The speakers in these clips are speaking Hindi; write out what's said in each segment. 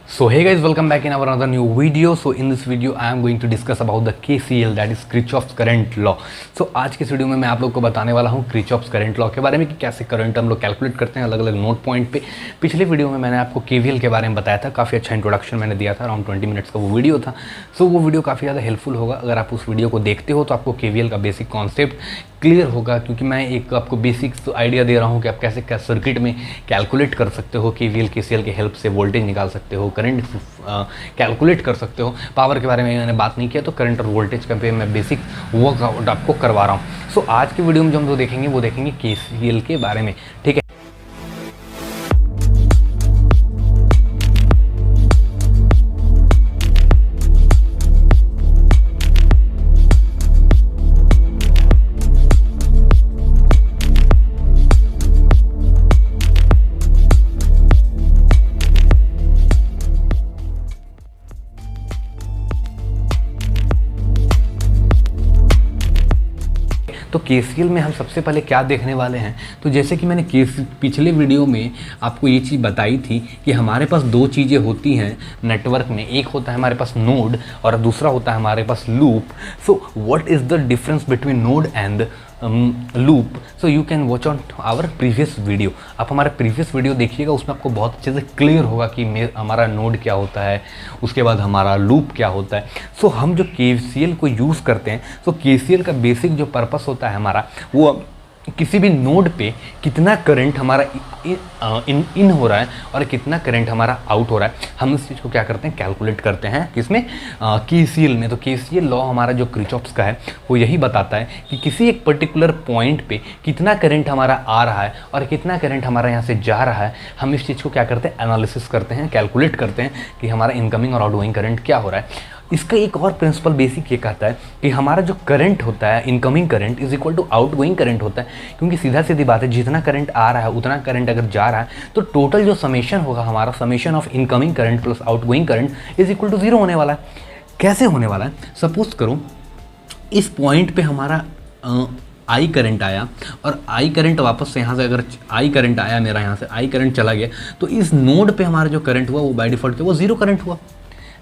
So hey guys, welcome back in our another new video. So in this video I am going to discuss about the KCL, that is Kirchhoff's current law. So आज के इस वीडियो में मैं आप लोग को बताने वाला हूँ Kirchhoff's current law के बारे में कि कैसे करंट हम लोग कैलकुलेट करते हैं अलग अलग नोट पॉइंट पे। पिछले वीडियो में मैंने आपको KVL के बारे में बताया था, काफ़ी अच्छा इंट्रोडक्शन मैंने दिया था, अराउंड 20 मिनट्स का वो वीडियो था। सो वो वीडियो काफ़ी ज़्यादा हेल्पफुल होगा। अगर आप उस वीडियो को देखते हो तो आपको KVL का बेसिक कॉन्सेप्ट क्लियर होगा, क्योंकि मैं एक आपको बेसिक आइडिया दे रहा हूँ कि आप कैसे सर्किट में कैलकुलेट कर सकते हो, KVL KCL के हेल्प से वोल्टेज निकाल सकते हो, करंट कैलकुलेट कर सकते हो। पावर के बारे में मैंने बात नहीं किया, तो करंट और वोल्टेज का पे मैं बेसिक वर्कआउट आपको करवा रहा हूँ। सो आज के वीडियो में जो हम देखेंगे वो देखेंगे KCL के बारे में, ठीक है। तो KCL में हम सबसे पहले क्या देखने वाले हैं, तो जैसे कि मैंने पिछले वीडियो में आपको ये चीज़ बताई थी कि हमारे पास दो चीज़ें होती हैं नेटवर्क में। एक होता है हमारे पास नोड और दूसरा होता है हमारे पास loop. So what is the difference between node and loop? So you can watch on our previous video. आप हमारे प्रीवियस वीडियो देखिएगा, उसमें आपको बहुत अच्छे से क्लियर होगा कि हमारा नोड क्या होता है, उसके बाद हमारा लूप क्या होता है। सो हम जो KCL को यूज़ करते हैं, सो KCL का बेसिक जो पर्पस होता है हमारा, वो किसी भी नोड पे कितना करंट हमारा इन हो रहा है और कितना करंट हमारा आउट हो रहा है, हम इस चीज़ को क्या करते हैं, कैलकुलेट करते हैं। किसमें? KCL में। तो KCL लॉ हमारा जो Kirchhoff's का है वो यही बताता है कि किसी एक पर्टिकुलर पॉइंट पे कितना करंट हमारा आ रहा है और कितना करंट हमारा यहाँ से जा रहा है। हम इस चीज़ को क्या करते हैं, एनालिसिस करते हैं, कैलकुलेट करते हैं कि हमारा इनकमिंग और आउटगोइंग करंट क्या हो रहा है। इसका एक और प्रिंसिपल बेसिक ये कहता है कि हमारा जो करंट होता है, incoming current is equal to outgoing current होता है। क्योंकि सीधा सीधी बात है, जितना करंट आ रहा है उतना करंट अगर जा रहा है तो टोटल जो समेशन होगा हमारा, summation of incoming current plus outgoing current is equal to 0 होने वाला है। कैसे होने वाला है? सपोज करो इस पॉइंट पे हमारा आई करंट आया और आई करंट वापस से यहाँ से, अगर आई करंट आया मेरा, यहाँ से आई करंट चला गया, तो इस नोड पे हमारा जो करंट हुआ वो बाय डिफॉल्ट वो 0 करंट हुआ,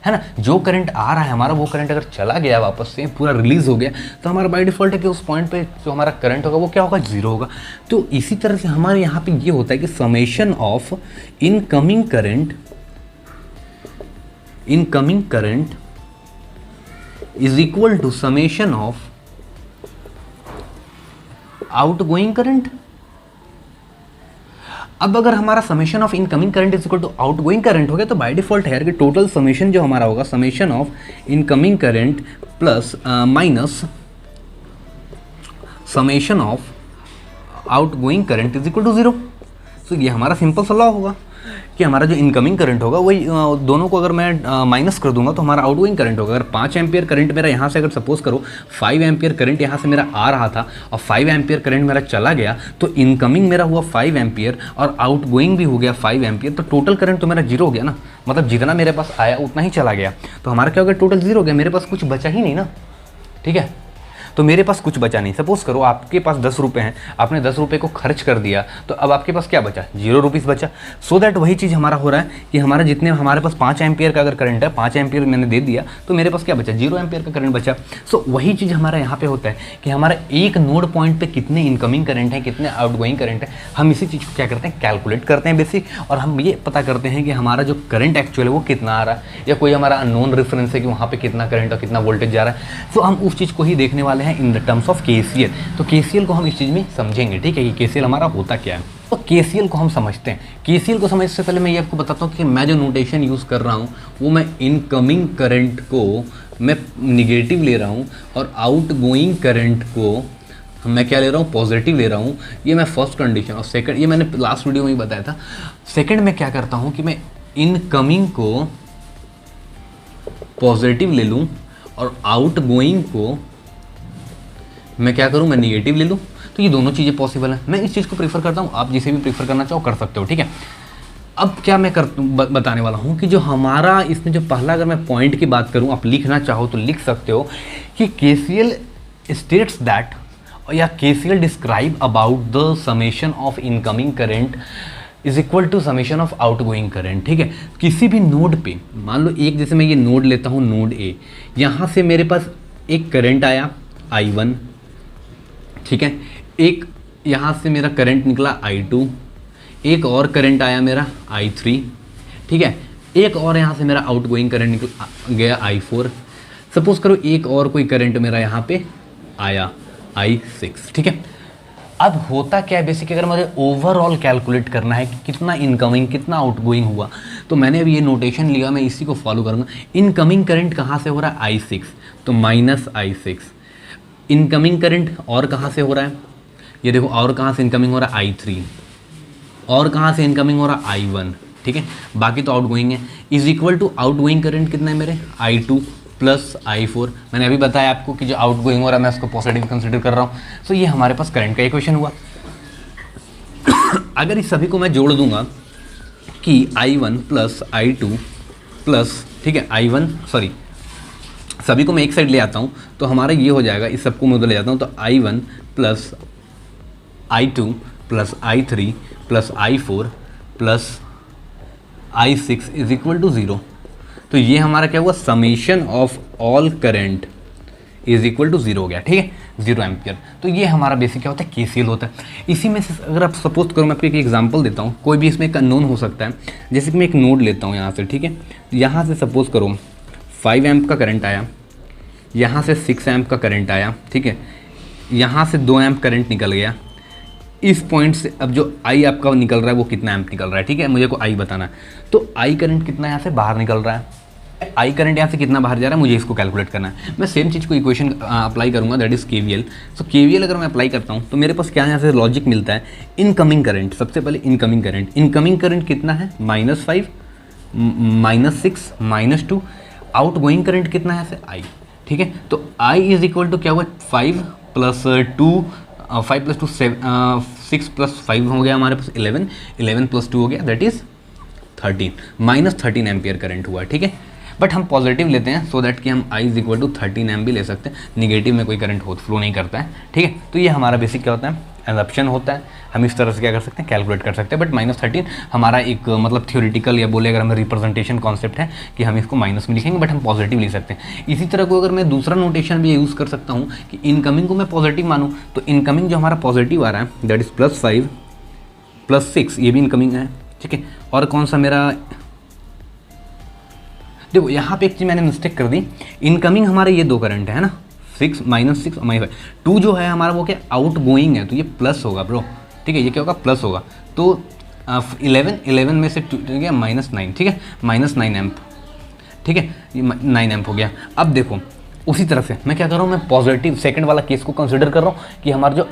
है ना। जो करंट आ रहा है हमारा, वो करंट अगर चला गया वापस से, पूरा रिलीज हो गया, तो हमारा बाय डिफॉल्ट है कि उस पॉइंट पे जो हमारा करंट होगा वो क्या होगा, 0 होगा। तो इसी तरह से हमारे यहाँ पे ये होता है कि summation of incoming current is equal to summation of outgoing current. अब अगर हमारा summation of incoming current is equal to outgoing current हो गया, तो बाय डिफॉल्ट है कि टोटल समेशन जो हमारा होगा, summation of incoming current plus minus summation of outgoing current is equal to 0। तो ये हमारा सिंपल सा लॉ होगा कि हमारा जो इनकमिंग करंट होगा वही दोनों को अगर मैं माइनस कर दूंगा तो हमारा आउटगोइंग करंट होगा। अगर 5 एम्पियर करंट मेरा यहाँ से, अगर सपोज करो 5 एम्पियर करंट यहाँ से मेरा आ रहा था और 5 एम्पियर करंट मेरा चला गया, तो इनकमिंग मेरा हुआ 5 एम्पियर और आउटगोइंग भी हो गया 5 एम्पियर, तो टोटल करंट तो मेरा 0 हो गया ना। मतलब जितना मेरे पास आया उतना ही चला गया, तो हमारा क्या हो गया, टोटल 0 हो गया। मेरे पास कुछ बचा ही नहीं ना, ठीक है। तो मेरे पास कुछ बचा नहीं। सपोज करो आपके पास 10 रुपये हैं, आपने 10 रुपये को खर्च कर दिया, तो अब आपके पास क्या बचा, 0 रुपीज़ बचा। सो दैट वही चीज़ हमारा हो रहा है कि हमारा जितने हमारे पास 5 एम्पियर का अगर करंट है, 5 एम्पियर मैंने दे दिया, तो मेरे पास क्या बचा, 0 एम्पियर का करंट बचा। सो वही चीज़ हमारा यहाँ पे होता है कि हमारा एक नोड पॉइंट पे कितने इनकमिंग करंट है, कितने आउटगोइंग करंट है, हम इसी चीज़ को क्या करते हैं, कैलकुलेट करते हैं बेसिक। और हम ये पता करते हैं कि हमारा जो करंट एक्चुअल है वो कितना आ रहा है, या कोई हमारा अननोन रेफरेंस है कि वहाँ पे कितना करंट और कितना वोल्टेज जा रहा है। सो हम उस चीज़ को ही देखने वाले हैं in the terms of KCL। तो KCL को हम इस चीज़ में समझेंगे, ठीक है, कि KCL हमारा होता क्या है। तो KCL को हम समझते हैं। KCL को समझने से पहले मैं ये आपको बताता हूँ कि मैं जो नोटेशन यूज़ कर रहा हूँ वो मैं इनकमिंग करंट को मैं निगेटिव ले रहा हूँ और आउटगोइंग करंट को मैं क्या ले रहा हूँ, पॉजिटिव ले रहा हूँ। ये मैं फर्स्ट कंडीशन। और सेकंड, ये मैंने लास्ट वीडियो में ही बताया था। सेकंड में क्या करता हूँ कि मैं इनकमिंग को पॉजिटिव ले लूँ और आउटगोइंग को मैं क्या करूं, मैं निगेटिव ले लूं। तो ये दोनों चीज़ें पॉसिबल हैं। मैं इस चीज़ को प्रीफर करता हूं, आप जिसे भी प्रीफर करना चाहो कर सकते हो, ठीक है। अब क्या मैं बताने वाला हूं कि जो हमारा इसमें जो पहला, अगर मैं पॉइंट की बात करूं, आप लिखना चाहो तो लिख सकते हो कि KCL स्टेट्स दैट, या KCL describe about the summation of incoming current is equal to summation of outgoing current. ठीक है, किसी भी नोड पे मान लो एक, जैसे मैं ये नोड लेता हूँ नोड ए, यहाँ से मेरे पास एक करंट आया I1, ठीक है, एक यहाँ से मेरा करंट निकला I2, एक और करंट आया मेरा I3, ठीक है, एक और यहाँ से मेरा आउट गोइंग करंट निकल गया I4। सपोज करो एक और कोई करंट मेरा यहाँ पे आया I6। ठीक है, अब होता क्या है बेसिकली, अगर मुझे ओवरऑल कैलकुलेट करना है कि कितना इनकमिंग कितना आउटगोइंग हुआ, तो मैंने अभी ये नोटेशन लिया, मैं इसी को फॉलो करूँगा। इनकमिंग करंट कहाँ से हो रहा है I6, तो -I6। इनकमिंग करंट और कहाँ से हो रहा है, ये देखो, और कहाँ से इनकमिंग हो रहा है I3, और कहाँ से इनकमिंग हो रहा है I1। ठीक है, बाकी तो आउटगोइंग है। Is equal to outgoing current कितना है मेरे I2 प्लस I4। मैंने अभी बताया आपको कि जो आउटगोइंग हो रहा है मैं उसको पॉजिटिव कंसिडर कर रहा हूँ। सो ये हमारे पास करंट का इक्वेशन हुआ। अगर इस सभी को मैं जोड़ दूंगा कि I1 प्लस I2 प्लस, ठीक है, I1 सॉरी सभी को मैं एक साइड ले आता हूँ तो हमारा ये हो जाएगा, इस सबको मैं उधर ले जाता हूँ तो I1 plus I2 plus I3 plus I4 plus I6 is equal to 0। तो ये हमारा क्या हुआ, summation of all current is equal to 0 हो गया। ठीक है, 0 एम्पियर। तो ये हमारा बेसिक क्या होता है, KCL होता है। इसी में से अगर आप सपोज करो, मैं आपको एक एग्जांपल देता हूँ, कोई भी इसमें एक अननोन हो सकता है। जैसे कि मैं एक नोड लेता हूँ यहाँ से, ठीक है, यहाँ से सपोज करो 5 एम्प का करंट आया, यहाँ से 6 एम्प का करंट आया, ठीक है, यहाँ से 2 एम्प करंट निकल गया। इस पॉइंट से अब जो I आपका निकल रहा है वो कितना एम्प निकल रहा है, ठीक है, मुझे को I बताना है। तो I करंट कितना यहाँ से बाहर निकल रहा है, I करंट यहाँ से कितना बाहर जा रहा है, मुझे इसको कैलकुलेट करना है। मैं सेम चीज़ को इक्वेशन अप्लाई करूँगा, that is KVL। So KVL अगर मैं अप्लाई करता हूँ तो मेरे पास क्या यहाँ से लॉजिक मिलता है, इनकमिंग करंट, सबसे पहले इनकमिंग करंट कितना है, -5 -6 -2। आउट गोइंग करंट कितना है यहाँ से I, ठीक है। तो I इज इक्वल टू क्या हुआ, 5 + 2 5 + 2 6 + 5 हो गया हमारे पास 11 + 2 हो गया, दैट इज़ 13 -13 एम्पियर करंट हुआ। ठीक है, बट हम पॉजिटिव लेते हैं सो दैट कि हम I is equal to 13 M भी ले सकते हैं। निगेटिव में कोई करंट फ्लो नहीं करता है। ठीक है, तो ये हमारा बेसिक क्या होता है, एजम्पशन होता है। हम इस तरह से क्या कर सकते हैं, कैलकुलेट कर सकते हैं। बट -13 हमारा एक मतलब थ्योरेटिकल या बोले अगर हमें रिप्रेजेंटेशन कॉन्सेप्ट है कि हम इसको माइनस में लिखेंगे, बट हम पॉजिटिव लिख सकते हैं। इसी तरह को अगर मैं दूसरा नोटेशन भी यूज़ कर सकता हूँ कि इनकमिंग को मैं पॉजिटिव मानूँ, तो इनकमिंग जो हमारा पॉजिटिव आ रहा है दैट इज़ +5 + 6, ये भी इनकमिंग है। ठीक है, और कौन सा मेरा, देखो यहाँ पे एक चीज़ मैंने मिस्टेक कर दी, इनकमिंग हमारे ये दो करंट है ना, 6 -6 -5, 2 जो है हमारा वो क्या आउट गोइंग है, तो ये प्लस होगा ब्रो। ठीक है, ये क्या होगा, प्लस होगा। तो 11 में से 2 गया -9, ठीक है, -9 एम्प। ठीक है, ये 9 एम्प हो गया। अब देखो उसी तरह से मैं क्या कर रहा हूँ, मैं पॉजिटिव सेकंड वाला केस को कंसिडर कर रहा हूँ कि हमारा जो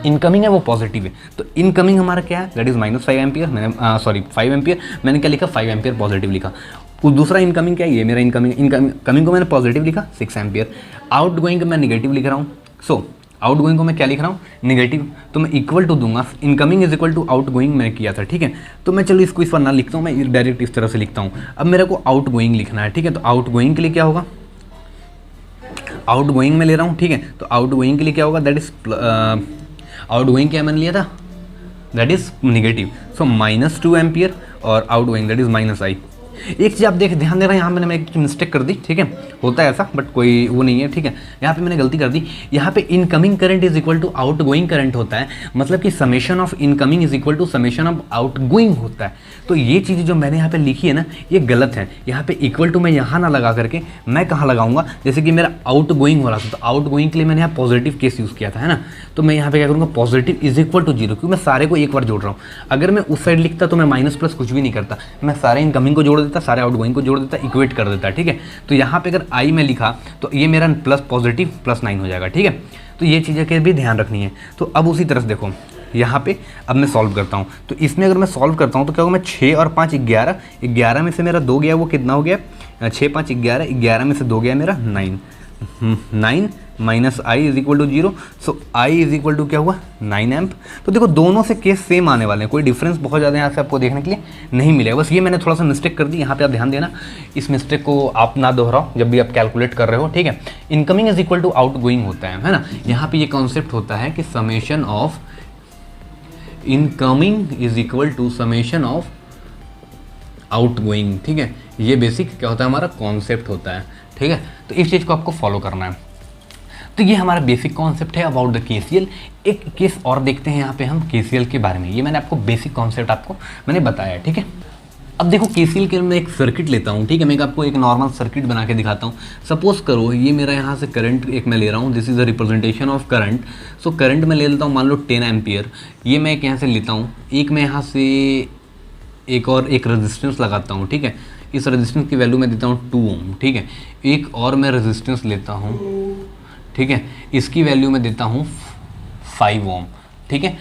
इनकमिंग है वो पॉजिटिव है। तो इनकमिंग हमारा क्या है, दैट इज़ -5 एम्पियर। मैंने सॉरी 5 एम्पियर, मैंने क्या लिखा, 5 एम्पियर पॉजिटिव लिखा। उस दूसरा इनकमिंग क्या है, ये मेरा इनकमिंग को मैंने पॉजिटिव लिखा 6 एम्पियर। आउट गोइंग को मैं निगेटिव लिख रहा हूँ। सो आउट गोइंग को मैं क्या लिख रहा हूँ, नेगेटिव। तो मैं इक्वल टू दूंगा, incoming is equal to outgoing मैंने किया था। ठीक है, तो मैं चलो इसको इस पर ना लिखता हूँ, मैं डायरेक्ट इस तरह से लिखता हूँ। अब मेरे को आउट गोइंग लिखना है। ठीक है, तो आउट गोइंग के लिए क्या होगा, आउट गोइंग में ले रहा हूँ। ठीक है, तो आउट गोइंग के लिए क्या होगा, दैट इज आउट गोइंग क्या मैंने लिया था, that is negative. So -2 ampere और out going that is -I। एक चीज़ आप ध्यान दे रहे हैं, यहाँ मैंने एक मिस्टेक कर दी। ठीक है, होता है ऐसा, बट कोई वो नहीं है। ठीक है, यहाँ पे मैंने गलती कर दी। यहाँ पे incoming current is equal to outgoing current होता है, मतलब कि summation of incoming is equal to summation of outgoing होता है। तो ये चीज़ जो मैंने यहाँ पे लिखी है ना, ये गलत है। यहाँ पे इक्वल टू मैं यहाँ ना लगा करके मैं कहाँ लगाऊंगा, जैसे कि मेरा आउट गोइंग हो रहा था, तो आउट गोइंग के लिए मैंने यहाँ पॉजिटिव केस यूज़ किया था, है ना। तो मैं यहाँ पे क्या करूँगा, पॉजिटिव इज इक्वल टू 0, क्योंकि मैं सारे को एक बार जोड़ रहा हूँ। अगर मैं उस साइड लिखता तो मैं माइनस प्लस कुछ भी नहीं करता, मैं सारे इनकमिंग को जोड़ देता, सारे आउट गोइंग को जोड़ देता, इक्वेट कर देता। ठीक है, तो यहाँ पे अगर I में लिखा तो ये मेरा प्लस पॉजिटिव +9 हो जाएगा। ठीक है, तो ये चीज़ें के भी ध्यान रखनी है। तो अब उसी तरह से देखो यहाँ पे अब मैं सॉल्व करता हूँ। तो इसमें अगर मैं सॉल्व करता हूँ तो क्या होगा, मैं 6 और 5 11 में से मेरा 2 गया, वो कितना हो गया, 6 5 11 में से 2 गया मेरा 9 -I is equal to 0। So I is equal to क्या हुआ, 9 एम्प। तो देखो दोनों से केस सेम आने वाले हैं, कोई डिफरेंस बहुत ज़्यादा यहाँ से आपको देखने के लिए नहीं मिलेगा। बस ये मैंने थोड़ा सा मिस्टेक कर दी, यहाँ पे आप ध्यान देना, इस मिस्टेक को आप ना दोहराओ जब भी आप कैलकुलेट कर रहे हो। ठीक है, incoming is equal to outgoing होता है ना। यहाँ पे ये कॉन्सेप्ट होता है कि summation of incoming is equal to summation of outgoing. ठीक है, ये बेसिक क्या होता है, हमारा कॉन्सेप्ट होता है। ठीक है, तो इस चीज़ को आपको फॉलो करना है। तो ये हमारा बेसिक कॉन्सेप्ट है अबाउट द KCL। एक केस और देखते हैं यहाँ पे हम KCL के बारे में। ये मैंने आपको बेसिक कॉन्सेप्ट आपको मैंने बताया। ठीक है, अब देखो KCL के मैं एक सर्किट लेता हूँ। ठीक है, मैं आपको एक नॉर्मल सर्किट बना के दिखाता हूँ। सपोज करो ये मेरा यहाँ से करंट एक मैं ले रहा हूँ, this is a representation of current. So current मैं ले लेता हूँ, मान लो 10 एम्पियर। ये मैं एक यहाँ से लेता हूँ, एक मैं यहाँ से एक और एक रेजिस्टेंस लगाता हूँ। ठीक है, इस रेजिस्टेंस की वैल्यू मैं देता हूँ 2 ओम। ठीक है, एक और मैं रेजिस्टेंस लेता हूँ। ठीक है, इसकी वैल्यू मैं देता हूँ 5 ओम। ठीक है,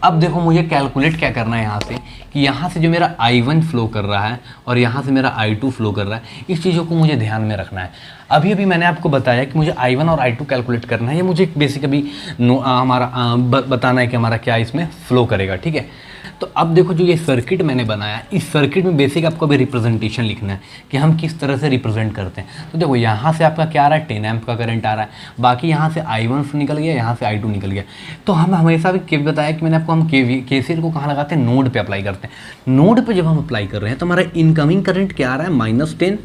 अब देखो मुझे कैलकुलेट क्या करना है यहाँ से कि यहाँ से जो मेरा I1 फ्लो कर रहा है और यहाँ से मेरा I2 फ्लो कर रहा है, इस चीज़ों को मुझे ध्यान में रखना है। अभी अभी मैंने आपको बताया कि मुझे I1 और I2 कैलकुलेट करना है। ये मुझे बेसिक अभी हमारा बताना है कि हमारा क्या इसमें फ्लो करेगा। ठीक है, तो अब देखो जो ये सर्किट मैंने बनाया, इस सर्किट में बेसिक आपको अभी रिप्रेजेंटेशन लिखना है कि हम किस तरह से रिप्रेजेंट करते हैं। तो देखो यहाँ से आपका क्या आ रहा है, 10 एम्प का करंट आ रहा है, बाकी यहाँ से I1 निकल गया, यहाँ से I2 निकल गया। तो हम हमेशा भी बताया कि मैंने आपको हम KCL को कहाँ लगाते हैं, नोड पे अप्लाई करते हैं। नोड पे जब हम अप्लाई कर रहे हैं तो हमारा इनकमिंग करंट क्या आ रहा है, -10।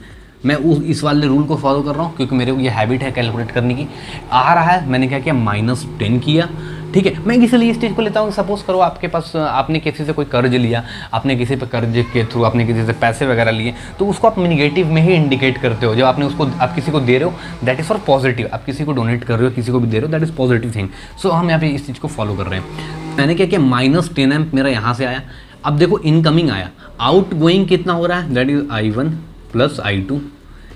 मैं इस वाले रूल को फॉलो कर रहा हूँ क्योंकि मेरे को ये हैबिट है कैलकुलेट करने की। आ रहा है, मैंने क्या किया, -10 किया। ठीक है, मैं इसलिए इस चीज़ को लेता हूँ। सपोज करो आपके पास आपने किसी से कोई कर्ज लिया, आपने किसी पे कर्ज के थ्रू आपने किसी से पैसे वगैरह लिए, तो उसको आप निगेटिव में ही इंडिकेट करते हो। जब आपने उसको आप किसी को दे रहे हो दैट इज़ फॉर पॉजिटिव, आप किसी को डोनेट कर रहे हो, किसी को भी दे रहे हो, दैट इज़ पॉजिटिव थिंग। सो हम यहाँ पे इस चीज़ को फॉलो कर रहे हैं। मैंने क्या किया, -10 एम्प मेरा यहाँ से आया। अब देखो इनकमिंग आया, आउट गोइंग कितना हो रहा है, दैट इज़ I1 + I2।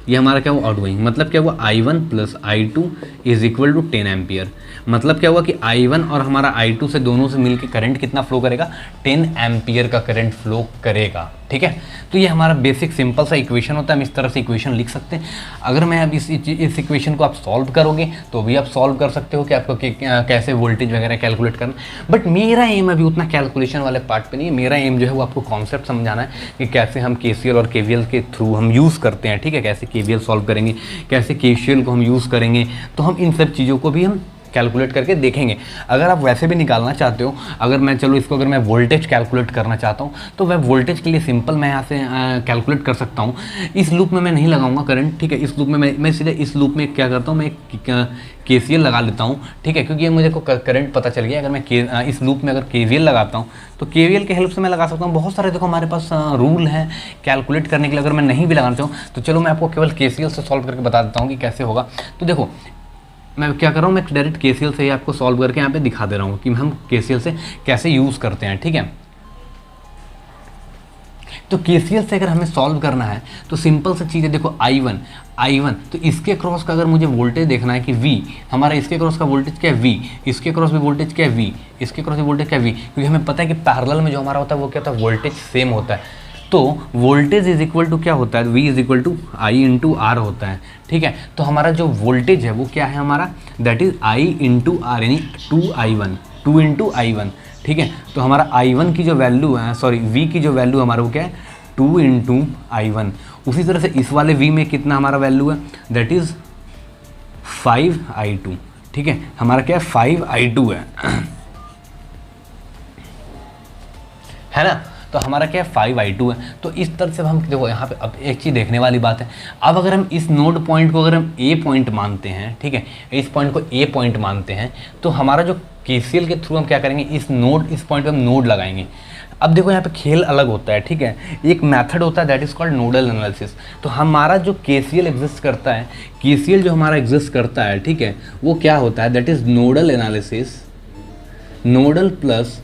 ये हमारा क्या हुआ, आउटगोइंग। मतलब क्या हुआ, I1 + I2 is equal to 10 ampere. मतलब क्या हुआ कि I1 और हमारा I2 से दोनों से मिलकर करंट कितना फ्लो करेगा, 10 एम्पियर का करंट फ्लो करेगा। ठीक है, तो ये हमारा बेसिक सिंपल सा इक्वेशन होता है। हम इस तरह से इक्वेशन लिख सकते हैं। अगर मैं अब इस इक्वेशन को आप सॉल्व करोगे तो भी आप सॉल्व कर सकते हो कि आपको कैसे वोल्टेज वगैरह कैलकुलेट करना। बट मेरा एम अभी उतना कैलकुलेशन वाले पार्ट पे नहीं है। मेरा एम जो है वो आपको कॉन्सेप्ट समझाना है कि कैसे हम KCL और KVL के थ्रू हम यूज़ करते हैं। ठीक है, कैसे KVL सॉल्व करेंगे, कैसे KCL को हम यूज़ करेंगे, तो हम इन सब चीज़ों को भी हम कैलकुलेट करके देखेंगे। अगर आप वैसे भी निकालना चाहते हो, अगर मैं चलो इसको अगर मैं वोल्टेज कैलकुलेट करना चाहता हूँ तो वह वोल्टेज के लिए सिंपल मैं यहाँ से कैलकुलेट कर सकता हूँ। इस लूप में मैं नहीं लगाऊंगा करंट। ठीक है, इस लूप में मैं सीधे इस लूप में क्या करता हूँ, मैं KCL लगा लेता हूँ। ठीक है, क्योंकि ये मुझे को करंट पता चल गया। अगर मैं इस लूप में अगर KVL लगाता हूँ तो KVL के हेल्प से मैं लगा सकता हूँ। बहुत सारे देखो हमारे पास रूल हैं कैलकुलेट करने के लिए। अगर मैं नहीं भी लगाना चाहूँ तो चलो मैं आपको केवल KCL से सॉल्व करके बता देता हूँ कि कैसे होगा। तो देखो मैं क्या कर रहा हूँ, मैं डायरेक्ट KCL से ही आपको सॉल्व करके यहाँ पे दिखा दे रहा हूँ कि हम KCL से कैसे यूज़ करते हैं। ठीक है, तो KCL से अगर हमें सॉल्व करना है तो सिंपल सी चीज़ है। देखो I1 तो इसके क्रॉस का अगर मुझे वोल्टेज देखना है कि V हमारा इसके क्रॉस का वोल्टेज क्या है, V इसके क्रॉस भी वोल्टेज क्या है, V इसके क्रॉस भी वोल्टेज क्या है, V। क्योंकि हमें पता है कि पैरेलल में जो हमारा होता है वो क्या होता है, वोल्टेज सेम होता है। तो वोल्टेज इज इक्वल टू क्या होता है, V is equal to I into R होता है। ठीक है, तो हमारा जो वोल्टेज है वो क्या है हमारा, that is I into R, यानी 2 इंटू I1। ठीक है, तो हमारा I1 की जो वैल्यू है, सॉरी V की जो वैल्यू हमारा वो क्या है, 2 इंटू I1। उसी तरह से इस वाले V में कितना हमारा वैल्यू है, दैट इज 5I2। ठीक है, हमारा क्या है, 5I2 है ना। तो हमारा क्या है, 5I2 है। तो इस तरह से हम देखो यहाँ पे अब एक चीज़ देखने वाली बात है। अब अगर हम इस नोड पॉइंट को अगर हम A पॉइंट मानते हैं, ठीक है, इस पॉइंट को A पॉइंट मानते हैं, तो हमारा जो KCL के थ्रू हम क्या करेंगे, इस पॉइंट पे हम नोड लगाएंगे। अब देखो यहाँ पे खेल अलग होता है। ठीक है, एक मेथड होता है that is called nodal analysis. तो हमारा जो KCL एग्जिस्ट करता है, KCL जो हमारा एग्जिस्ट करता है, ठीक है, वो क्या होता है, that is nodal analysis, nodal plus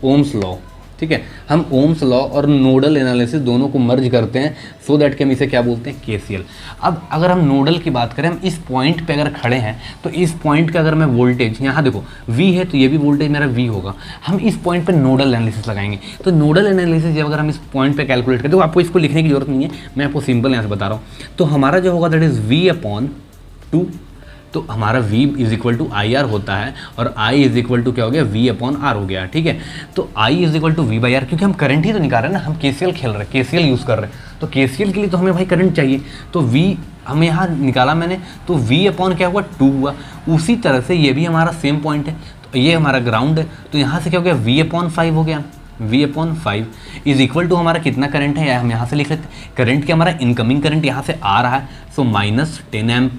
Ohm's law. ठीक है, हम ओम्स लॉ और नोडल एनालिसिस दोनों को मर्ज करते हैं सो दैट कि हम इसे क्या बोलते हैं, KCL। अब अगर हम नोडल की बात करें, हम इस पॉइंट पे अगर खड़े हैं तो इस पॉइंट का अगर मैं वोल्टेज, यहाँ देखो V है तो ये भी वोल्टेज मेरा V होगा। हम इस पॉइंट पे नोडल एनालिसिस लगाएंगे। तो नोडल एनालिसिस जब अगर हम इस पॉइंट पे कैलकुलेट करें, तो आपको इसको लिखने की जरूरत नहीं है, मैं आपको सिंपल यहाँ से बता रहा हूँ। तो हमारा जो होगा दैट इज़ V/2। तो हमारा V is equal to IR होता है और I इज इक्वल टू क्या हो गया, V/R हो गया। ठीक है, तो I is equal to V/R, क्योंकि हम करंट ही तो निकाल रहे हैं ना, हम KCL खेल रहे हैं, KCL यूज़ कर रहे हैं। तो KCL के लिए तो हमें भाई करंट चाहिए। तो V हमें यहाँ निकाला मैंने, तो V/ क्या हुआ, 2 हुआ। उसी तरह से ये भी हमारा सेम पॉइंट है। तो ये हमारा ग्राउंड है, तो यहाँ से क्या हो गया V/5 हो गया। V/5 इज इक्वल टू हमारा कितना करंट है, या हम यहाँ से लिख लेते हैं करंट क्या, हमारा इनकमिंग करंट यहाँ से आ रहा है, सो -10 एम्प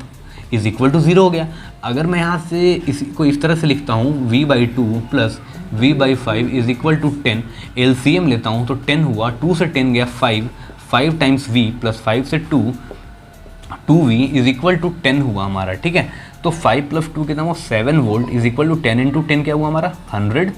इज इक्वल टू 0 हो गया। अगर मैं यहाँ से इसको इस तरह से लिखता हूँ V/2 plus V/5 is equal to 10, LCM लेता हूँ तो 10 हुआ, 2 से 10 गया 5 टाइम्स V प्लस 5 से 2V इज इक्वल टू 10 हुआ हमारा, ठीक है। तो 5 + 2 कितना हुआ 7 वोल्ट इज इक्वल टू 10 × 10 क्या हुआ हमारा 100,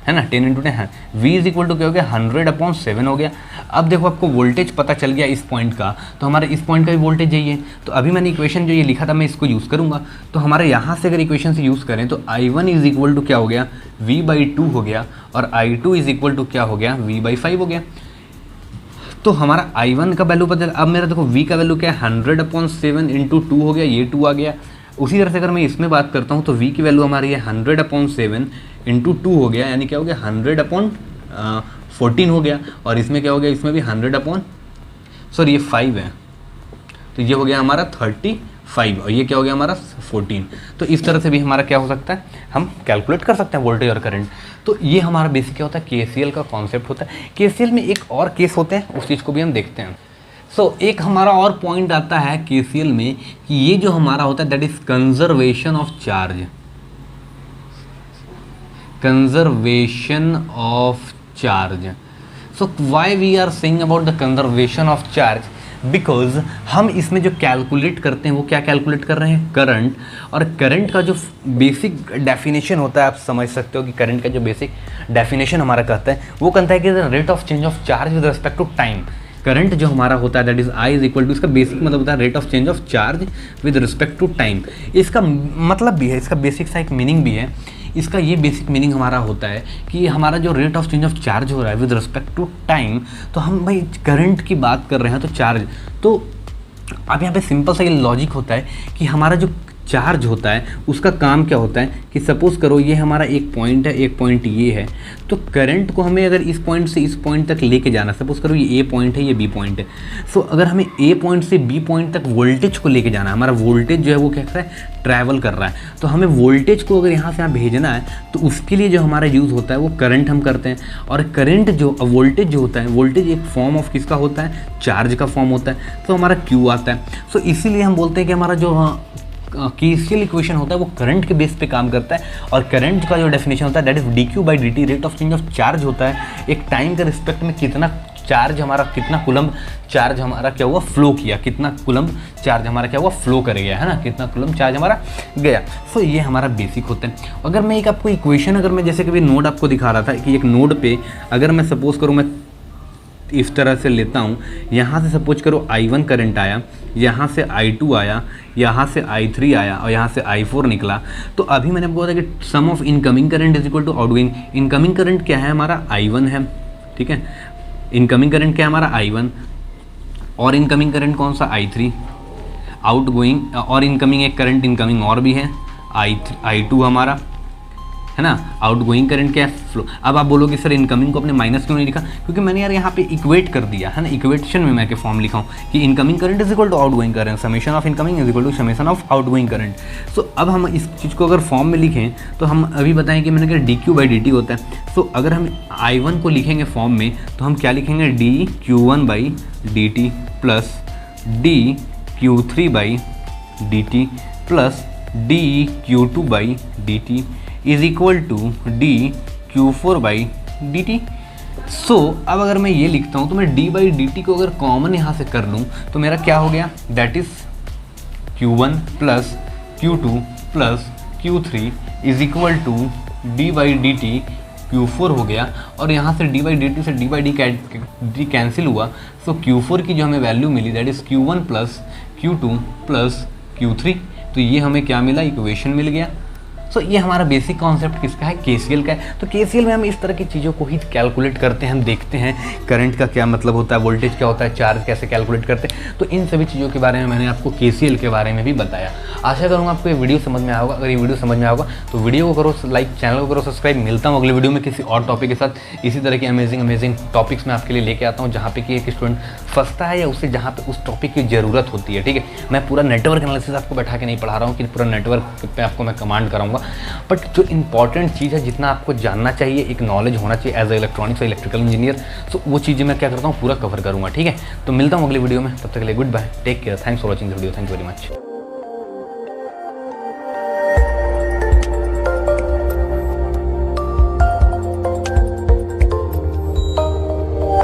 है ना, 10 × 10 है। V इज इक्वल टू क्या हो गया 100/7 हो गया। अब देखो आपको वोल्टेज पता चल गया इस पॉइंट का, तो हमारे इस पॉइंट का भी वोल्टेज यही है। तो अभी मैंने इक्वेशन जो ये लिखा था मैं इसको यूज़ करूँगा, तो हमारे यहाँ से अगर इक्वेशन से यूज़ करें तो I1 इज इक्वल टू क्या हो गया V/2 हो गया, और I2 इज इक्वल टू क्या हो गया V/5 हो गया। तो हमारा I1 का वैल्यू पता, अब मेरा देखो V का वैल्यू क्या है 100/7 × 2 हो गया, ये 2 आ गया। उसी तरह से अगर मैं इसमें बात करता हूँ तो V की वैल्यू हमारी है 100/7 × 2 हो गया, यानी क्या हो गया 100/14 हो गया। और इसमें क्या हो गया, इसमें भी 100 ये 5 है, तो ये हो गया हमारा 35, और ये क्या हो गया हमारा 14। तो इस तरह से भी हमारा क्या हो सकता है, हम कैलकुलेट कर सकते हैं वोल्टेज और करंट। तो ये हमारा बेसिक क्या होता है KCL का कॉन्सेप्ट होता है। KCL में एक और केस होते हैं, उस चीज़ को भी हम देखते हैं। एक हमारा और पॉइंट आता है KCL में कि ये जो हमारा होता है that is conservation of charge, conservation of charge. So why we are saying about the conservation of charge, because हम इसमें जो कैलकुलेट करते हैं वो क्या कैलकुलेट कर रहे हैं, करंट। और करंट का जो बेसिक डेफिनेशन होता है, आप समझ सकते हो कि करंट का जो बेसिक डेफिनेशन हमारा कहता है वो कहता है कि rate of change of charge with respect to time. Current जो हमारा होता है that is I is equal to, इसका बेसिक मतलब होता है rate of change of charge with respect to time. इसका मतलब भी है, इसका बेसिक सा एक मीनिंग भी है। इसका ये बेसिक मीनिंग हमारा होता है कि हमारा जो rate of change of charge हो रहा है विद रिस्पेक्ट टू टाइम, तो हम भाई करंट की बात कर रहे हैं तो चार्ज, तो अब यहाँ पे सिंपल सा ये लॉजिक होता है कि हमारा जो चार्ज होता है उसका काम क्या होता है कि सपोज़ करो ये हमारा एक पॉइंट है, एक पॉइंट ये है, तो करंट को हमें अगर इस पॉइंट से इस पॉइंट तक लेके जाना, सपोज़ करो ये A पॉइंट है, ये B पॉइंट है, सो अगर हमें A पॉइंट से B पॉइंट तक वोल्टेज को लेके जाना है, हमारा वोल्टेज जो है वो क्या कर रहा है ट्रैवल कर रहा है, तो हमें वोल्टेज को अगर यहाँ से यहाँ भेजना है तो उसके लिए जो हमारा यूज़ होता है वो करंट हम करते हैं। और करंट जो वोल्टेज जो होता है, वोल्टेज एक फॉर्म ऑफ किसका होता है, चार्ज का फॉर्म होता है, तो हमारा Q आता है। सो इसीलिए हम बोलते हैं कि हमारा जो KCL इक्वेशन होता है वो करंट के बेस पे काम करता है। और करंट का जो डेफिनेशन होता है that is dQ/dt, rate of change of charge होता है, एक टाइम के रिस्पेक्ट में कितना चार्ज हमारा, कितना कुलम्ब चार्ज हमारा क्या हुआ फ्लो किया, कितना कुलम्ब चार्ज हमारा क्या हुआ फ्लो कर गया, है ना, कितना कुलम्ब चार्ज हमारा गया। सो ये हमारा बेसिक होता है। अगर मैं एक आपको इक्वेशन, अगर मैं जैसे कभी नोड आपको दिखा रहा था कि एक नोड पे अगर मैं सपोज करूँ मैं इस तरह से लेता हूँ, यहाँ से सपोज करो I1 करंट आया, यहाँ से I2 आया, यहाँ से I3 आया और यहाँ से I4 निकला, तो अभी मैंने आपको बताया कि sum of incoming current is equal to outgoing. Incoming current क्या है हमारा I1 है, ठीक है, इनकमिंग करंट क्या है हमारा I1, और इनकमिंग करंट कौन सा I3, आउटगोइंग और इनकमिंग एक करंट इनकमिंग और भी है I2 हमारा, है ना, आउटगोइंग करंट क्या है फ्लो। अब आप बोलोगे सर इनकमिंग को अपने माइनस क्यों नहीं लिखा, क्योंकि मैंने यार यहाँ पे इक्वेट कर दिया है ना, इक्वेशन में मैं के फॉर्म लिखा हूँ कि incoming current is equal to outgoing current, summation of incoming is equal to summation of outgoing current. So अब हम इस चीज़ को अगर फॉर्म में लिखें तो हम अभी बताएं कि मैंने कहा dQ/dt होता है। सो अगर हम I1 को लिखेंगे फॉर्म में तो हम क्या लिखेंगे dQ1/dt plus dQ3/dt plus dQ2/dt is equal to dQ4/dt। So अब अगर मैं ये लिखता हूँ तो मैं d/dt को अगर कॉमन यहाँ से कर लूँ तो मेरा क्या हो गया, that is Q1 plus Q2 plus Q3 is equal to d/dt Q4 हो गया। और यहाँ से d/dt से d/dt कैंसिल हुआ, सो Q4 की जो हमें वैल्यू मिली that is Q1 plus Q2 plus Q3, तो ये हमें क्या मिला, इक्वेशन मिल गया। सो ये हमारा बेसिक कॉन्सेप्ट किसका है, KCL का है। तो KCL में हम इस तरह की चीज़ों को ही कैलकुलेट करते हैं, हम देखते हैं करंट का क्या मतलब होता है, वोल्टेज क्या होता है, चार्ज कैसे कैलकुलेट करते हैं। तो इन सभी चीज़ों के बारे में मैंने आपको KCL के बारे में भी बताया। आशा करूँगा आपको ये वीडियो समझ में आया होगा। अगर ये वीडियो समझ में आया होगा तो वीडियो को करो लाइक, चैनल को करो सब्सक्राइब। मिलता हूँ अगले वीडियो में किसी और टॉपिक के साथ। इसी तरह की अमेजिंग टॉपिक्स मैं आपके लिए लेके आता हूँ जहाँ पे कि एक स्टूडेंट फंसता है या उससे जहाँ पे उस टॉपिक की ज़रूरत होती है, ठीक है। मैं पूरा नेटवर्क एनालिसिस आपको बैठा के नहीं पढ़ा रहा हूँ कि पूरा नेटवर्क पे आपको मैं कमांड कराऊंगा। करूँगा, बट जो इंपॉर्टेंट चीज़ है, जितना आपको जानना चाहिए, एक नॉलेज होना चाहिए एज ए इलेक्ट्रॉनिक्स और इलेक्ट्रिकल इंजीनियर, तो वो चीज़ें मैं क्या करता हूँ पूरा कवर करूँगा। ठीक है, तो मिलता हूँ अगली वीडियो में, तब तक के लिए goodbye, take care, thanks for watching the video, thank you very much.